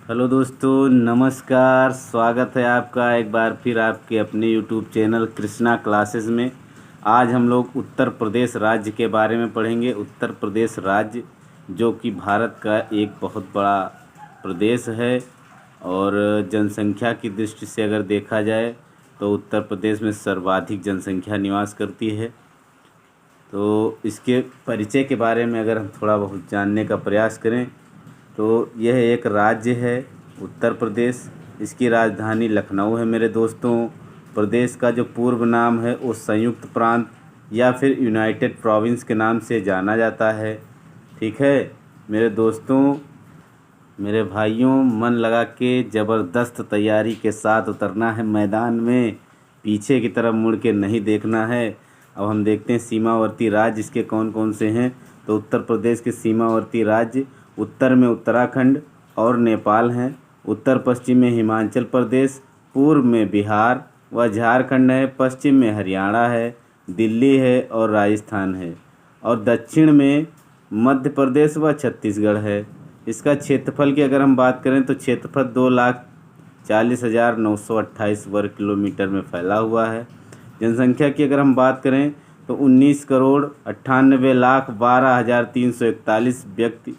Hello दोस्तों, नमस्कार। स्वागत है आपका एक बार फिर आपके अपने यूट्यूब चैनल कृष्णा क्लासेस में। आज हम लोग उत्तर प्रदेश राज्य के बारे में पढ़ेंगे। उत्तर प्रदेश राज्य जो कि भारत का एक बहुत बड़ा प्रदेश है और जनसंख्या की दृष्टि से अगर देखा जाए तो उत्तर प्रदेश में सर्वाधिक जनसंख्या निवास करती है। तो इसके परिचय के बारे में अगर हम थोड़ा बहुत जानने का प्रयास करें तो यह एक राज्य है उत्तर प्रदेश। इसकी राजधानी लखनऊ है मेरे दोस्तों। प्रदेश का जो पूर्व नाम है वो संयुक्त प्रांत या फिर यूनाइटेड प्रोविंस के नाम से जाना जाता है। ठीक है मेरे दोस्तों, मेरे भाइयों, मन लगा के ज़बरदस्त तैयारी के साथ उतरना है मैदान में। पीछे की तरफ मुड़ के नहीं देखना है। अब हम देखते हैं सीमावर्ती राज्य इसके कौन कौन से हैं। तो उत्तर प्रदेश के सीमावर्ती राज्य उत्तर में उत्तराखंड और नेपाल हैं, उत्तर पश्चिम में हिमाचल प्रदेश, पूर्व में बिहार व झारखंड है, पश्चिम में हरियाणा है, दिल्ली है और राजस्थान है, और दक्षिण में मध्य प्रदेश व छत्तीसगढ़ है। इसका क्षेत्रफल की अगर हम बात करें तो क्षेत्रफल 2,40,928 वर्ग किलोमीटर में फैला हुआ है। जनसंख्या की अगर हम बात करें तो 19,98,12,341 व्यक्ति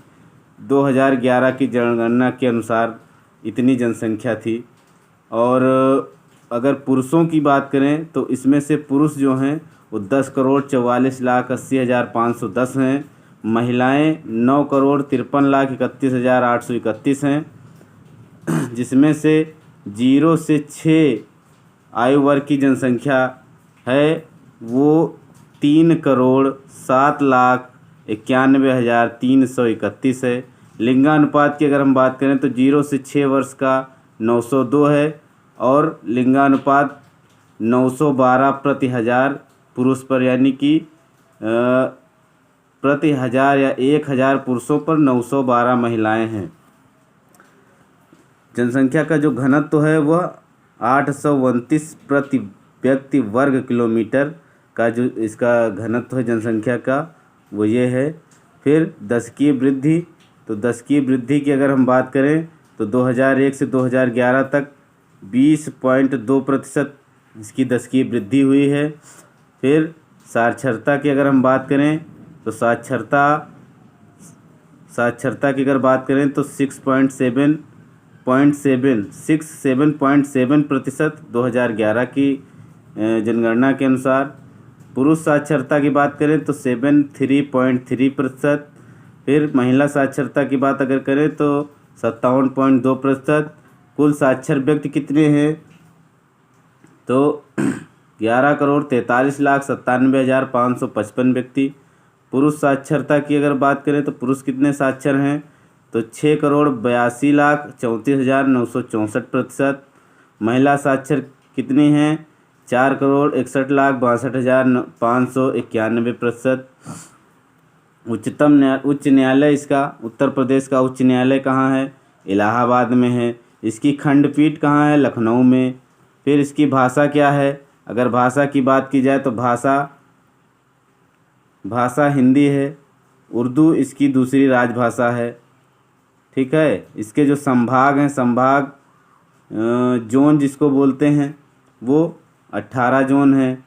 2011 की जनगणना के अनुसार इतनी जनसंख्या थी। और अगर पुरुषों की बात करें तो इसमें से पुरुष जो हैं वो 10,44,80,510 हैं। महिलाएं 9,53,31,831 हैं, जिसमें से 0 से 6 आयु वर्ग की जनसंख्या है वो 3,07,91,331 है। लिंगानुपात की अगर हम बात करें तो 0 से 6 वर्ष का 902 है और लिंगानुपात 912 प्रति हज़ार पुरुष पर, यानी कि प्रति हज़ार या 1,000 पुरुषों पर 912 महिलाएं हैं। जनसंख्या का जो घनत्व है वह 829 प्रति व्यक्ति वर्ग किलोमीटर का जो इसका घनत्व है जनसंख्या का वो ये है। फिर दशकीय वृद्धि, तो दशकीय वृद्धि की अगर हम बात करें तो 2001 से 2011 तक 20.2% इसकी दशकीय वृद्धि हुई है। फिर साक्षरता की अगर हम बात करें तो साक्षरता की अगर बात करें तो 67.7% 2011 की जनगणना के अनुसार। पुरुष साक्षरता की बात करें तो 73.3%। फिर महिला साक्षरता की बात अगर करें तो 57.2%। कुल साक्षर व्यक्ति कितने हैं तो 11,43,97,555 व्यक्ति। पुरुष साक्षरता की अगर बात करें तो पुरुष कितने साक्षर हैं तो 6,82,34,964 महिला साक्षर कितनी हैं 4,61,62,591 उच्च न्यायालय इसका उत्तर प्रदेश का उच्च न्यायालय कहाँ है? इलाहाबाद में है। इसकी खंडपीठ कहाँ है? लखनऊ में। फिर इसकी भाषा क्या है? अगर भाषा की बात की जाए तो भाषा हिंदी है। उर्दू इसकी दूसरी राजभाषा है। ठीक है, इसके जो संभाग हैं, संभाग जोन जिसको बोलते हैं वो 18 जोन हैं।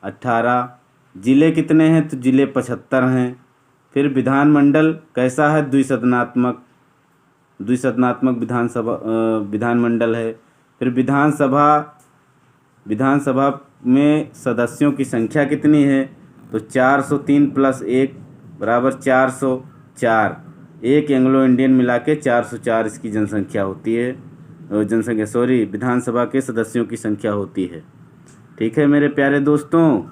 18 ज़िले कितने हैं तो ज़िले 75 हैं। फिर विधानमंडल कैसा है? द्विसदनात्मक विधानमंडल है। फिर विधानसभा में सदस्यों की संख्या कितनी है तो 403 + 1 = 404। एक एंग्लो इंडियन मिला के 404 इसकी जनसंख्या होती है। विधानसभा के सदस्यों की संख्या होती है। ठीक है मेरे प्यारे दोस्तों,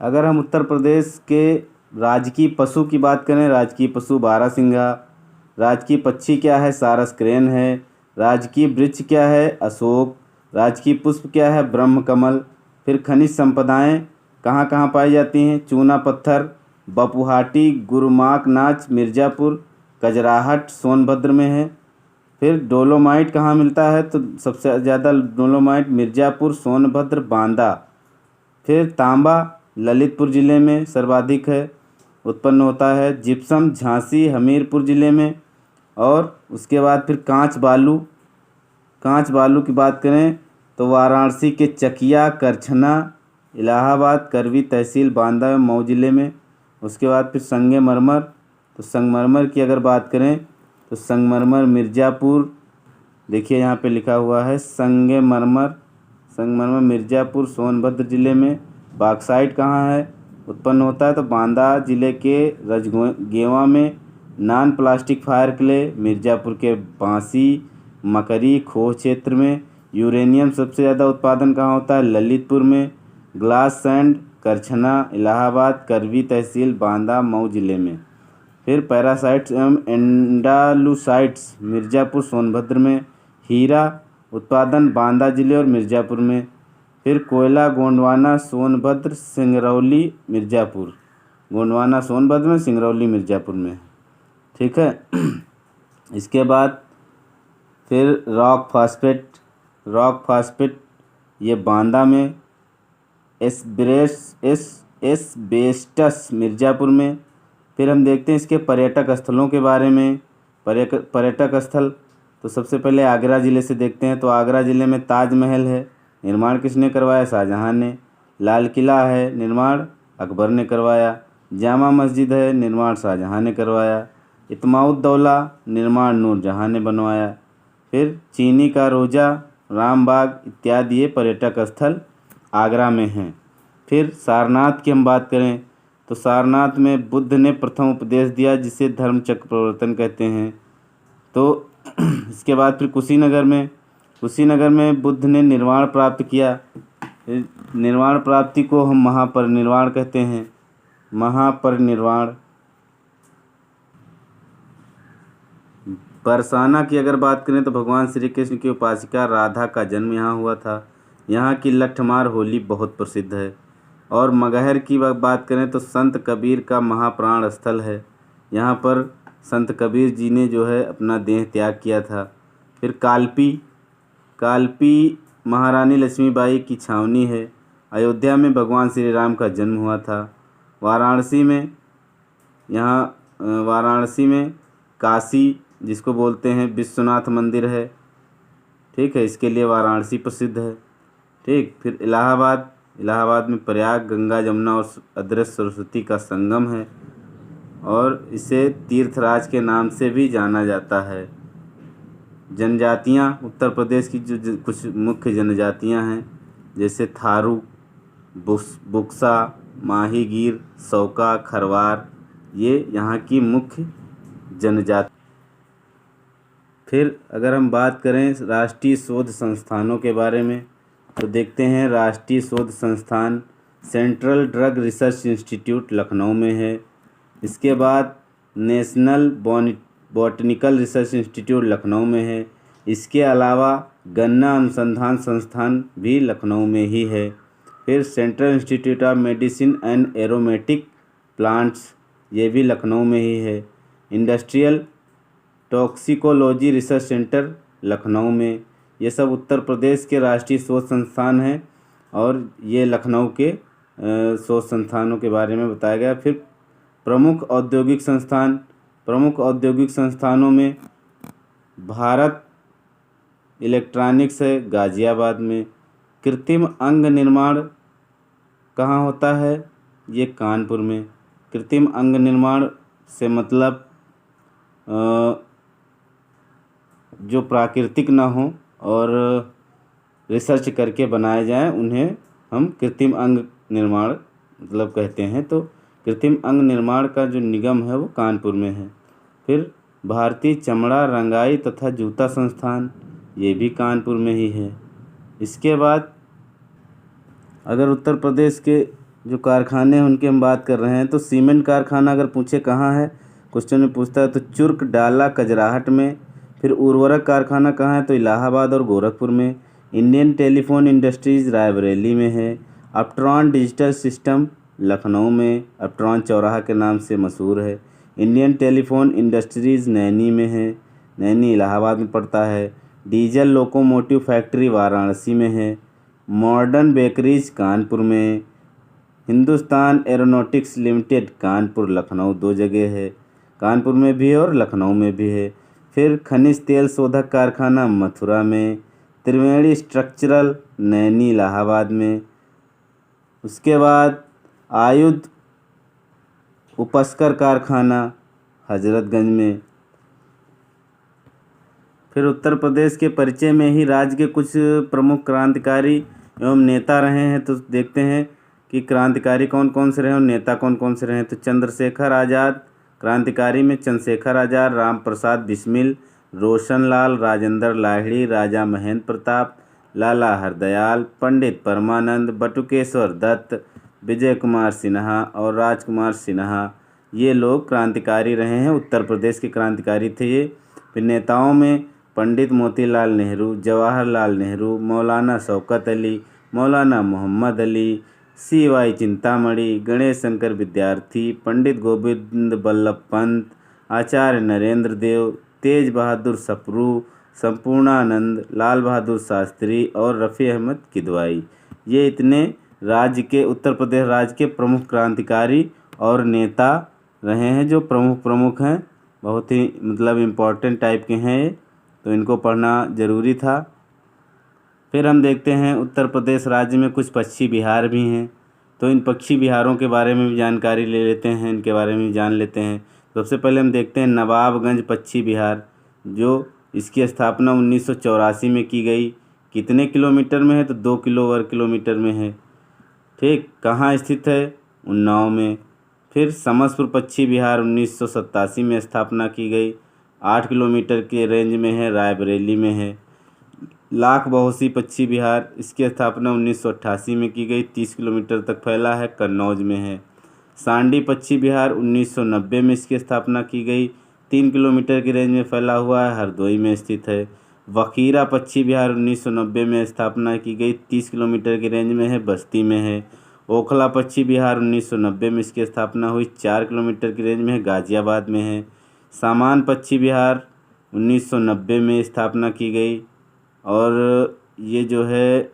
अगर हम उत्तर प्रदेश के राजकीय पशु की बात करें, राजकीय पशु बारहसिंगा। राजकीय पक्षी क्या है? सारस क्रेन है। राजकीय वृक्ष क्या है? अशोक। राजकीय पुष्प क्या है? ब्रह्मकमल। फिर खनिज संपदाएं कहाँ कहाँ पाई जाती हैं? चूना पत्थर बपुहाटी, गुरुमाक नाच मिर्ज़ापुर, कजराहट सोनभद्र में है। फिर डोलोमाइट कहाँ मिलता है तो सबसे ज़्यादा डोलोमाइट मिर्ज़ापुर, सोनभद्र, बांदा। फिर तांबा ललितपुर ज़िले में सर्वाधिक है उत्पन्न होता है। जिप्सम झांसी हमीरपुर ज़िले में। और उसके बाद फिर कांच बालू की बात करें तो वाराणसी के चकिया, करछना, इलाहाबाद, करवी तहसील, बांदा एवं मऊ जिले में। उसके बाद फिर संगमरमर, तो संगमरमर की अगर बात करें तो संगमरमर मिर्ज़ापुर, देखिए यहाँ पे लिखा हुआ है संगमरमर मिर्ज़ापुर सोनभद्र जिले में। बॉक्साइट कहाँ है उत्पन्न होता है तो बांदा जिले के रजगेवा में। Non plastic fire clay Mirzapur के बांसी, मकरी, खोह क्षेत्र में। यूरेनियम सबसे ज़्यादा उत्पादन कहाँ होता है ललितपुर में। ग्लास सैंड करछना, इलाहाबाद, करवी तहसील, बांदा, मऊ जिले में। फिर पैरासाइट्स एवं एंडालुसाइट्स मिर्ज़ापुर सोनभद्र में। हीरा उत्पादन बांदा जिले और मिर्ज़ापुर में। फिर कोयला गोंडवाना सोनभद्र सिंगरौली मिर्ज़ापुर, गोंडवाना सोनभद्र में, सिंगरौली मिर्ज़ापुर में। ठीक है। इसके बाद फिर रॉक फास्फेट ये बांदा में। एस्बेस्टस मिर्ज़ापुर में। फिर हम देखते हैं इसके पर्यटक स्थलों के बारे में। पर्यटक स्थल तो सबसे पहले आगरा ज़िले से देखते हैं तो आगरा ज़िले में ताजमहल है, निर्माण किसने करवाया शाहजहाँ ने। लाल किला है, निर्माण अकबर ने करवाया। जामा मस्जिद है, निर्माण शाहजहाँ ने करवाया। इत्माउद्दौला निर्माण नूरजहाँ ने बनवाया। फिर चीनी का रोजा, रामबाग इत्यादि ये पर्यटक स्थल आगरा में हैं। फिर सारनाथ की हम बात करें तो सारनाथ में बुद्ध ने प्रथम उपदेश दिया जिसे धर्म चक्र प्रवर्तन कहते हैं। तो इसके बाद फिर कुशीनगर में बुद्ध ने निर्वाण प्राप्त किया। निर्वाण प्राप्ति को हम महापरिनिर्वाण कहते हैं, महापरिनिर्वाण। बरसाना की अगर बात करें तो भगवान श्री कृष्ण की उपासिका राधा का जन्म यहाँ हुआ था। यहाँ की लठमार होली बहुत प्रसिद्ध है। और मगहर की बात करें तो संत कबीर का महाप्राण स्थल है। यहाँ पर संत कबीर जी ने जो है अपना देह त्याग किया था। फिर कालपी महारानी लक्ष्मीबाई की छावनी है। अयोध्या में भगवान श्री राम का जन्म हुआ था। वाराणसी में काशी जिसको बोलते हैं विश्वनाथ मंदिर है। ठीक है, इसके लिए वाराणसी प्रसिद्ध है। ठीक। फिर इलाहाबाद में प्रयाग, गंगा, जमुना और अदृश्य सरस्वती का संगम है और इसे तीर्थराज के नाम से भी जाना जाता है। जनजातियाँ उत्तर प्रदेश की जो कुछ मुख्य जनजातियाँ हैं जैसे थारू, बुक्सा, माहीगीर, सौका, खरवार, ये यहाँ की मुख्य जनजाति। फिर अगर हम बात करें राष्ट्रीय शोध संस्थानों के बारे में तो देखते हैं राष्ट्रीय शोध संस्थान central drug research institute Lucknow में है। इसके बाद national botanical research institute Lucknow में है। इसके अलावा गन्ना अनुसंधान संस्थान भी लखनऊ में ही है। फिर central institute of medicine and aromatic plants ये भी लखनऊ में ही है। Industrial toxicology research centre Lucknow में। ये सब उत्तर प्रदेश के राष्ट्रीय शोध संस्थान हैं और ये लखनऊ के शोध संस्थानों के बारे में बताया गया। फिर प्रमुख औद्योगिक संस्थानों में भारत इलेक्ट्रॉनिक्स है गाज़ियाबाद में। कृत्रिम अंग निर्माण कहाँ होता है, ये कानपुर में। कृत्रिम अंग निर्माण से मतलब जो प्राकृतिक ना हो और रिसर्च करके बनाए जाएं उन्हें हम कृत्रिम अंग निर्माण मतलब कहते हैं। तो कृत्रिम अंग निर्माण का जो निगम है वो कानपुर में है। फिर भारतीय चमड़ा, रंगाई तथा जूता संस्थान ये भी कानपुर में ही है। इसके बाद अगर उत्तर प्रदेश के जो कारखाने हैं उनकी हम बात कर रहे हैं तो सीमेंट कारखाना अगर पूछे कहाँ है, क्वेश्चन में पूछता है तो चुर्क डाला कजराहट में। फिर उर्वरक कारखाना कहाँ है तो इलाहाबाद और गोरखपुर में। इंडियन टेलीफोन इंडस्ट्रीज़ रायबरेली में है। अपट्रॉन डिजिटल सिस्टम लखनऊ में, अपट्रॉन चौराहा के नाम से मशहूर है। इंडियन टेलीफोन इंडस्ट्रीज़ नैनी में है, नैनी इलाहाबाद में पड़ता है। डीजल लोकोमोटिव फैक्ट्री वाराणसी में है। मॉडर्न बेकरीज कानपुर में। हिंदुस्तान एरोनॉटिक्स लिमिटेड कानपुर लखनऊ 2 जगह है, कानपुर में भी है और लखनऊ में भी है। फिर खनिज तेल शोधक कारखाना मथुरा में, त्रिवेणी स्ट्रक्चरल नैनी इलाहाबाद में, उसके बाद आयुध उपस्कर कारखाना हजरतगंज में। फिर उत्तर प्रदेश के परिचय में ही राज्य के कुछ प्रमुख क्रांतिकारी एवं नेता रहे हैं, तो देखते हैं कि क्रांतिकारी कौन कौन से रहे और नेता कौन कौन से रहे। तो चंद्रशेखर आज़ाद, क्रांतिकारी में चंद्रशेखर आज़ाद, राम प्रसाद बिस्मिल, रोशनलाल, राजेंद्र लाहिड़ी, राजा महेंद्र प्रताप, लाला हरदयाल, पंडित परमानंद, बटुकेश्वर दत्त, विजय कुमार सिन्हा और राजकुमार सिन्हा, ये लोग क्रांतिकारी रहे हैं, उत्तर प्रदेश के क्रांतिकारी थे ये। फिर नेताओं में पंडित मोतीलाल नेहरू, जवाहरलाल नेहरू, मौलाना शौकत अली, मौलाना मोहम्मद अली, CY चिंतामणि, गणेश शंकर विद्यार्थी, पंडित गोविंद बल्लभ पंत, आचार्य नरेंद्र देव, तेज बहादुर सप्रू, संपूर्णानंद, लाल बहादुर शास्त्री और रफ़ी अहमद किदवाई, ये इतने राज्य के उत्तर प्रदेश राज्य के प्रमुख क्रांतिकारी और नेता रहे हैं, जो प्रमुख हैं, बहुत ही मतलब इम्पोर्टेंट टाइप के हैं, तो इनको पढ़ना ज़रूरी था। फिर हम देखते हैं उत्तर प्रदेश राज्य में कुछ पक्षी विहार भी हैं, तो इन पक्षी विहारों के बारे में भी जानकारी ले लेते हैं, इनके बारे में भी जान लेते हैं। सबसे पहले हम देखते हैं नवाबगंज पक्षी विहार, जो इसकी स्थापना 1984 में की गई। कितने किलोमीटर में है, तो 2 वर्ग किलोमीटर में है। ठीक, कहाँ स्थित है, उन्नाव में। फिर समसपुर पक्षी विहार 1987 में स्थापना की गई, 8 किलोमीटर के रेंज में है, रायबरेली में है। लाख बहोसी पक्षी विहार, इसकी स्थापना 1988 में की गई, 30 किलोमीटर तक फैला है, कन्नौज में है। सांडी पक्षी विहार 1990 में इसकी स्थापना की गई, 3 किलोमीटर की रेंज में फैला हुआ है, हरदोई में स्थित है। वकीरा पक्षी विहार 1990 में स्थापना की गई, 30 किलोमीटर की रेंज में है, बस्ती में है। ओखला पक्षी विहार 1990 में इसकी स्थापना हुई, 4 किलोमीटर की रेंज में है, गाजियाबाद में है। सामान पक्षी विहार 1990 में स्थापना की गई और ये जो है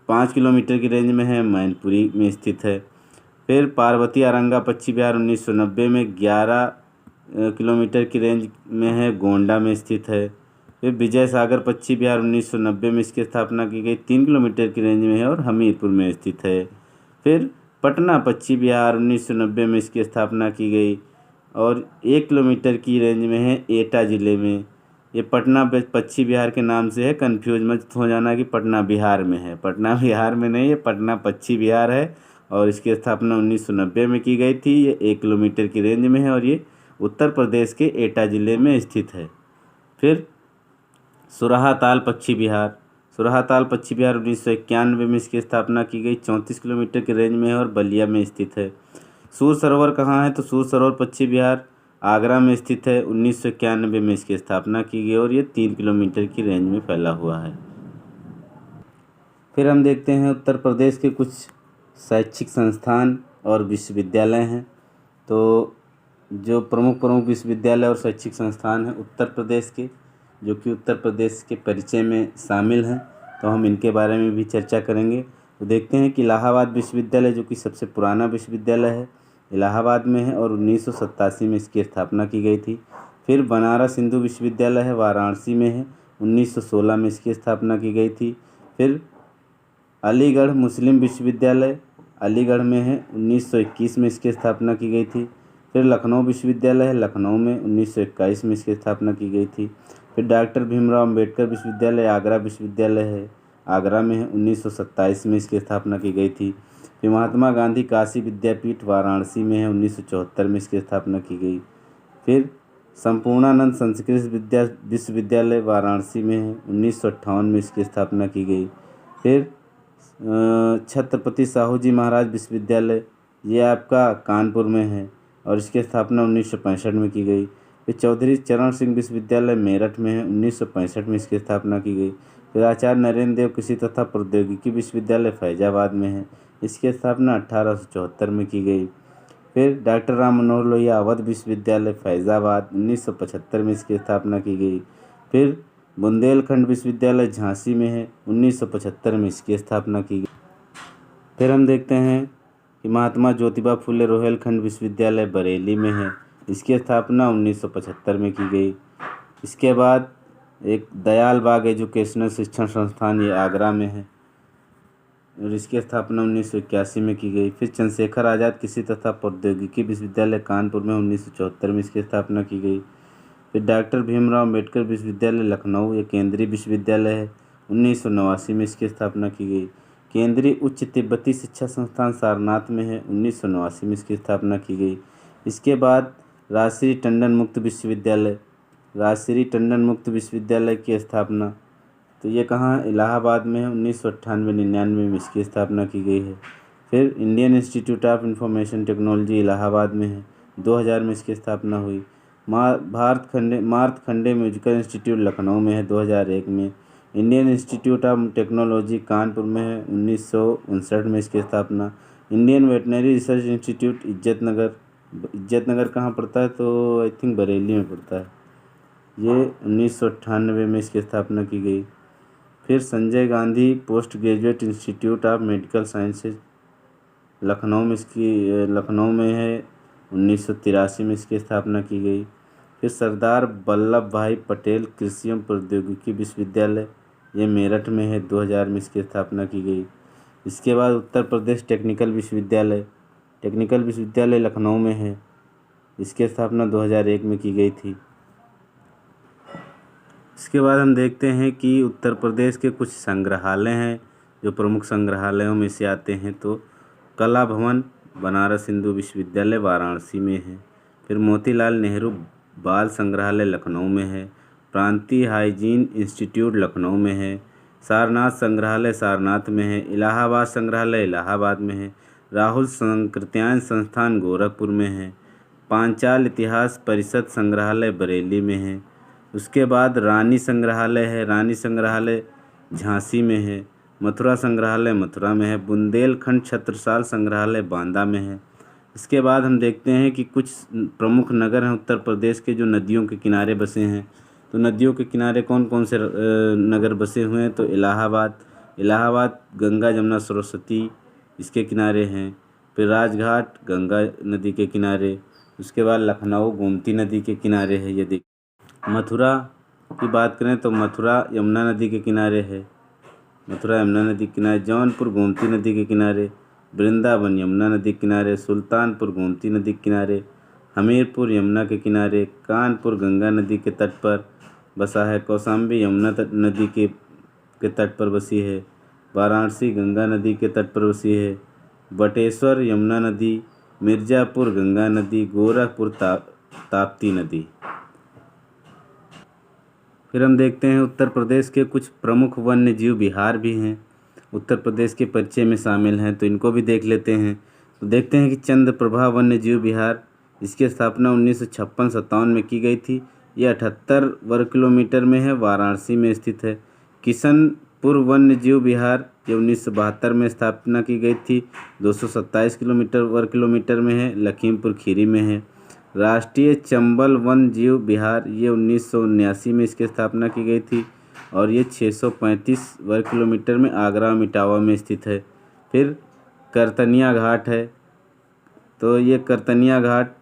5 किलोमीटर की रेंज में है, मैनपुरी में स्थित है। फिर पार्वती आरंगा पक्षी विहार 1990 में 11 किलोमीटर की रेंज में है, गोंडा में स्थित है। फिर विजय सागर पक्षी विहार 1990 में इसकी स्थापना की गई, 3 किलोमीटर की रेंज में है और हमीरपुर में स्थित है। फिर पटना पक्षी विहार 1990 में इसकी स्थापना की गई और 1 किलोमीटर की रेंज में है, एटा ज़िले में। ये पटना पक्षी विहार के नाम से है, कन्फ्यूज मत हो जाना कि पटना बिहार में है, पटना बिहार में नहीं है, पटना पक्षी विहार है और इसकी स्थापना 1990 में की गई थी। ये 1 किलोमीटर की रेंज में है और ये उत्तर प्रदेश के एटा ज़िले में स्थित है। फिर सुरहाताल पक्षी विहार, सुरहाताल पक्षी विहार 1991 में इसकी स्थापना की गई, 34 किलोमीटर की रेंज में है और बलिया में स्थित है। सूर सरोवर कहाँ है, तो सूर सरोवर पक्षी विहार आगरा में स्थित है, 1991 में इसकी स्थापना की गई और ये 3 किलोमीटर की रेंज में फैला हुआ है। फिर हम देखते हैं उत्तर प्रदेश के कुछ शैक्षिक संस्थान और विश्वविद्यालय हैं। तो जो प्रमुख विश्वविद्यालय और शैक्षिक संस्थान हैं उत्तर प्रदेश के, जो कि उत्तर प्रदेश के परिचय में शामिल हैं, तो हम इनके बारे में भी चर्चा करेंगे। तो देखते हैं कि इलाहाबाद विश्वविद्यालय, जो कि सबसे पुराना विश्वविद्यालय है, इलाहाबाद में है और 1987 में इसकी स्थापना की गई थी। फिर बनारस हिंदू विश्वविद्यालय है, वाराणसी में है, 1916 में इसकी स्थापना की गई थी। फिर अलीगढ़ मुस्लिम विश्वविद्यालय अलीगढ़ में है, 1921 में इसकी स्थापना की गई थी। फिर लखनऊ विश्वविद्यालय है, लखनऊ में 1921 में इसकी स्थापना की गई थी। फिर डॉक्टर भीमराव अंबेडकर विश्वविद्यालय आगरा विश्वविद्यालय है, आगरा में है, 1927 में इसकी स्थापना की गई थी। फिर महात्मा गांधी काशी विद्यापीठ वाराणसी में है, 1974 में इसकी स्थापना की गई। फिर संपूर्णानंद संस्कृत विश्वविद्यालय वाराणसी में है, 1958 में इसकी स्थापना की गई। फिर छत्रपति साहू जी महाराज विश्वविद्यालय, ये आपका कानपुर में है और इसकी स्थापना 1965 में की गई। फिर चौधरी चरण सिंह विश्वविद्यालय मेरठ में है, 1965 में इसकी स्थापना की गई। फिर आचार्य नरेंद्र देव कृषि तथा प्रौद्योगिकी विश्वविद्यालय फैजाबाद में है, इसकी स्थापना 1874 में की गई। फिर डॉक्टर राम मनोहर लोहिया अवध विश्वविद्यालय फैजाबाद, 1975 में इसकी स्थापना की गई। फिर बुंदेलखंड विश्वविद्यालय झांसी में है, 1975 में इसकी स्थापना की गई। फिर हम देखते हैं कि महात्मा ज्योतिबा फुले रोहिलखंड विश्वविद्यालय बरेली में है, इसकी स्थापना 1975 में की गई। इसके बाद एक दयाल बाग एजुकेशनल शिक्षण संस्थान, ये आगरा में है और इसकी स्थापना 1981 में की गई। फिर चंद्रशेखर आज़ाद कृषि तथा प्रौद्योगिकी विश्वविद्यालय कानपुर में 1974 में इसकी स्थापना की गई। फिर डॉक्टर भीमराव अम्बेडकर विश्वविद्यालय लखनऊ, ये केंद्रीय विश्वविद्यालय है, 1989 में इसकी स्थापना की गई। केंद्रीय उच्च तिब्बती शिक्षा संस्थान सारनाथ में है, 1989 में इसकी स्थापना की गई। इसके बाद राजश्री टंडन मुक्त विश्वविद्यालय, राजश्री टंडन मुक्त विश्वविद्यालय की स्थापना, तो ये कहाँ, इलाहाबाद में है, 1998-99 में इसकी स्थापना की गई है। फिर Indian institute of information technology Allahabad में है, 2000 में इसकी स्थापना हुई। मार्तखंडे म्यूजिकल इंस्टीट्यूट लखनऊ में है, 2001 में। Indian institute of technology Kanpur में है, 1959 में इसकी स्थापना। Indian veterinary research institute Izzatnagar कहाँ पड़ता है, तो आई थिंक बरेली में पड़ता है, ये 1998 में इसकी स्थापना की गई। फिर Sanjay Gandhi post graduate institute of medical sciences Lucknow में है, 1983 में इसकी स्थापना की गई। फिर सरदार वल्लभ भाई पटेल कृषि एवं प्रौद्योगिकी विश्वविद्यालय, ये मेरठ में है, 2000 में इसकी स्थापना की गई। इसके बाद उत्तर प्रदेश टेक्निकल विश्वविद्यालय लखनऊ में है, इसकी स्थापना 2001 में की गई थी। इसके बाद हम देखते हैं कि उत्तर प्रदेश के कुछ संग्रहालय हैं जो प्रमुख संग्रहालयों में से आते हैं। तो कला भवन बनारस हिंदू विश्वविद्यालय वाराणसी में है। फिर मोतीलाल नेहरू बाल संग्रहालय लखनऊ में है। प्रांतीय हाइजीन इंस्टीट्यूट लखनऊ में है। सारनाथ संग्रहालय सारनाथ में है। इलाहाबाद संग्रहालय इलाहाबाद में है। राहुल संकृत्यायन संस्थान गोरखपुर में है। पांचाल इतिहास परिषद संग्रहालय बरेली में है। उसके बाद रानी संग्रहालय है, रानी संग्रहालय झांसी में है। मथुरा संग्रहालय मथुरा में है। बुंदेलखंड छत्रसाल संग्रहालय बांदा में है। इसके बाद हम देखते हैं कि कुछ प्रमुख नगर हैं उत्तर प्रदेश के जो नदियों के किनारे बसे हैं। तो नदियों के किनारे कौन कौन से नगर बसे हुए हैं, तो इलाहाबाद गंगा जमुना सरस्वती इसके किनारे हैं। फिर राजघाट गंगा नदी के किनारे। उसके बाद लखनऊ गोमती नदी के किनारे है। ये मथुरा की बात करें तो मथुरा यमुना नदी के किनारे है, मथुरा यमुना नदी के किनारे। जौनपुर गोमती नदी के किनारे। वृंदावन यमुना नदी के किनारे। सुल्तानपुर गोमती नदी के किनारे। हमीरपुर यमुना के किनारे। कानपुर गंगा नदी के तट पर बसा है। कौशाम्बी यमुना नदी के तट पर बसी है। वाराणसी गंगा नदी के तट पर बसी है। बटेश्वर यमुना नदी। मिर्ज़ापुर गंगा नदी। गोरखपुर ताप्ती नदी। फिर हम देखते हैं उत्तर प्रदेश के कुछ प्रमुख वन्य जीव विहार भी हैं, उत्तर प्रदेश के परिचय में शामिल हैं, तो इनको भी देख लेते हैं। तो देखते हैं कि चंद्रप्रभा वन्य जीव विहार, इसकी स्थापना 1956-57 में की गई थी। यह 78 वर्ग किलोमीटर में है, वाराणसी में स्थित है। किशनपुर वन्य जीव विहार, ये 1972 में स्थापना की गई थी, 227 वर्ग किलोमीटर में है, लखीमपुर खीरी में है। राष्ट्रीय चंबल वन्य जीव विहार, ये 1979 में इसकी स्थापना की गई थी और ये 635 वर्ग किलोमीटर में आगरा और इटावा में स्थित है। फिर करतनिया घाट है, तो ये करतनिया घाट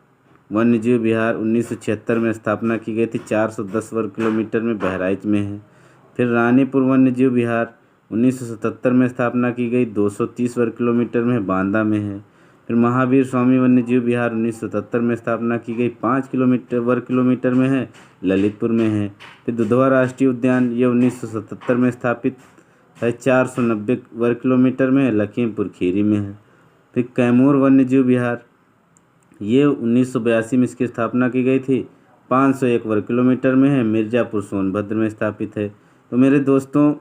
वन्य जीव विहार 1976 में स्थापना की गई थी, 410 वर्ग किलोमीटर में बहराइच में है। फिर रानीपुर वन्य जीव विहार 1977 में स्थापना की गई, 230 वर्ग किलोमीटर में बांदा में है। फिर महावीर स्वामी वन्य जीव विहार 1977 में स्थापना की गई, 5 वर्ग किलोमीटर में है, ललितपुर में है। फिर दुधवा राष्ट्रीय उद्यान, ये 1977 में स्थापित है, 490 वर्ग किलोमीटर में है, लखीमपुर खीरी में है। फिर कैमूर वन्य जीव विहार, ये 1982 में इसकी स्थापना की गई थी, 501 वर्ग किलोमीटर में है, मिर्ज़ापुर सोनभद्र में स्थापित है। तो मेरे दोस्तों,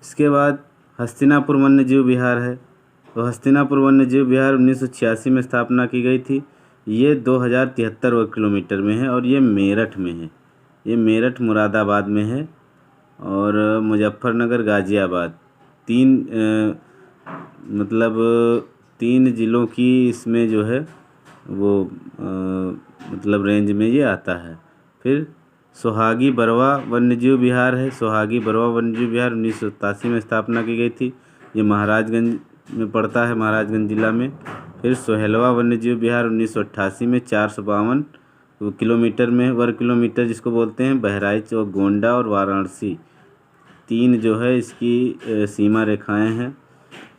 इसके बाद हस्तिनापुर वन्य जीव विहार है। तो हस्तिनापुर वन्य जीव विहार 1986 में स्थापना की गई थी, ये 2073 वर्ग किलोमीटर में है और ये मेरठ में है। ये मेरठ मुरादाबाद में है और मुजफ्फरनगर गाज़ियाबाद, तीन ज़िलों की इसमें जो है वो रेंज में ये आता है। फिर सोहागी बरवा वन्य जीव विहार है। सोहागी बरवा वन्य जीव विहार 1987 में स्थापना की गई थी, ये महाराजगंज में पड़ता है, महाराजगंज जिला में। फिर सोहेलवा वन्यजीव विहार 1988 में 452 किलोमीटर में वर्ग किलोमीटर जिसको बोलते हैं। बहराइच और गोंडा और वाराणसी 3 जो है इसकी सीमा रेखाएं हैं,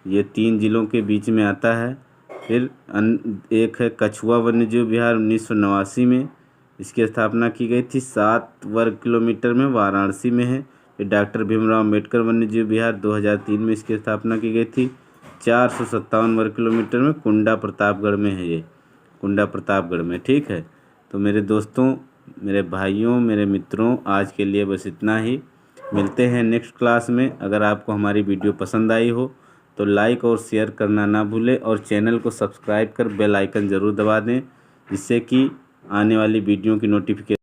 ये 3 ज़िलों के बीच में आता है। फिर एक है कछुआ वन्यजीव विहार 1989 में, इसकी स्थापना की गई थी, 7 वर्ग किलोमीटर में वाराणसी में है। फिर डॉक्टर भीमराव अम्बेडकर वन्यजीव विहार 2003 में इसकी स्थापना की गई थी, 457 वर्ग किलोमीटर में कुंडा प्रतापगढ़ में है, ये कुंडा प्रतापगढ़ में। ठीक है, तो मेरे दोस्तों, मेरे भाइयों, मेरे मित्रों, आज के लिए बस इतना ही। मिलते हैं नेक्स्ट क्लास में। अगर आपको हमारी वीडियो पसंद आई हो तो लाइक और शेयर करना ना भूलें और चैनल को सब्सक्राइब कर बेल आइकन ज़रूर दबा दें, जिससे कि आने वाली वीडियो की नोटिफिकेशन